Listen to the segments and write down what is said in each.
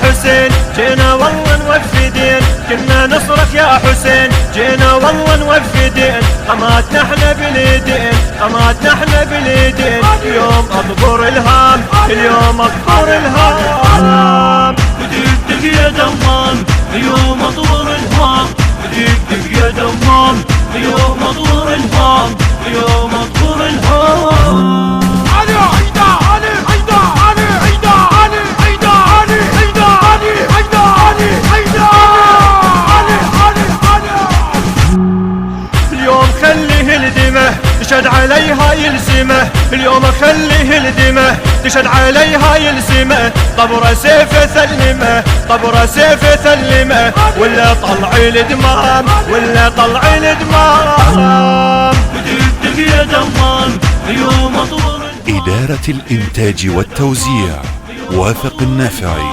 حسين، جينا والله نوفي دين، كنا نصرخ يا حسين، جينا والله نوفي دين، قماتنا احنا باليدين، قماتنا احنا باليدين، اليوم اطبر الهام، اليوم اطبر الهام، بدق يا دمام، اليوم اطبر الهام، بدق يا دمام، اليوم اطبر الهام، اليوم اطبر الهام. علي عيدا، علي عيدا، علي عيدا، علي عيدا، علي عيدا، علي عيدا، علي عيدا، علي علي علي. اليوم خليه الدمه تشهد عليها يلزمه، اليوم خليه الدمه تشهد عليها يلزمه، طبر سيف ثلمه، طبر سيف ثلمه، ولا طلعي الدمام، ولا طلعي الدمام، بدق يا دمام، اليوم اطبر إدارة الإنتاج والتوزيع واثق النافعي.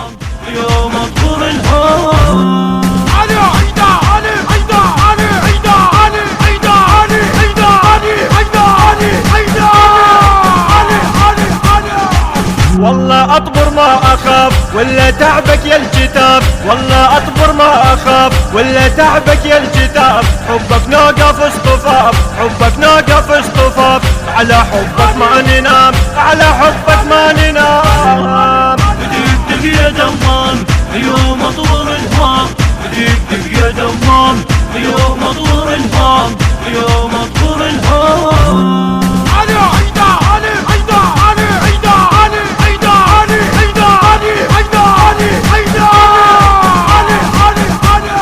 اليوم اطبر الهام. علي عيدا، علي عيدا، علي عيدا، علي عيدا، علي عيدا، علي عيدا، علي عيدا، علي علي علي. والله اطبر ما اخاف ولا تعبك يا الكتاب، والله اطبر ما اخاف ولا تعبك يا الكتاب، حبك نوقف اصطفاف، حبك نوقف اصطفاف، على حبك ما ننام، على حبك ما ننام، بدق يا دمام، اليوم اطبر الهام، بدق يا دمام، اليوم اطبر الهام، اليوم اطبر الهام. علي عيدا، علي عيدا، علي عيدا، علي عيدا، علي عيدا، علي عيدا، علي عيدا، علي علي علي.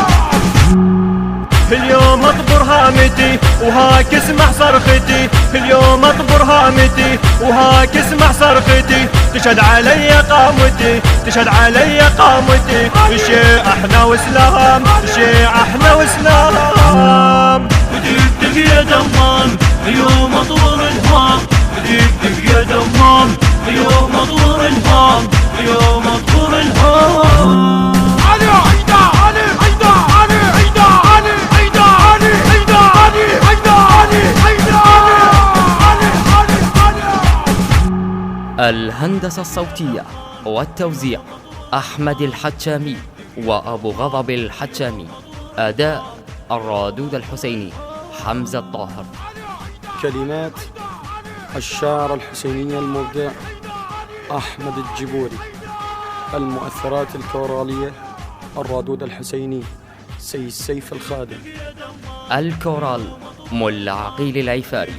اليوم اطبر هامتي وهاك اسمع صرختي، اليوم اطبر هامتي وهاك اسمع صرختي، تشهد علي قامتي، تشهد علي قامتي، الشيء احنا واسلام، الشيء احنا واسلام، بدق يا دمام، اليوم اطبر الهام، بدق يا دمام، اليوم اطبر الهام، اليوم اطبر الهام. علي عيدا، علي عيدا، علي عيدا، علي عيدا، علي عيدا، علي عيدا، علي عيدا، علي علي علي. الهندسة الصوتية والتوزيع أحمد الحتشامي وأبو غضب الحتشامي. أداء الرادود الحسيني حمزة الطاهر. كلمات الشاعر الحسيني المبدع أحمد الجبوري. المؤثرات الكورالية الرادود الحسيني سي السيف الخادم. الكورال ملا عقيل العفاري.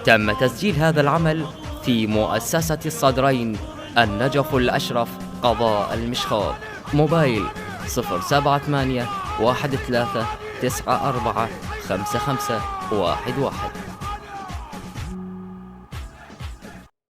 تم تسجيل هذا العمل في مؤسسة الصدرين النجف الأشرف قضاء المشخار. موبايل 078 13 94 55 11.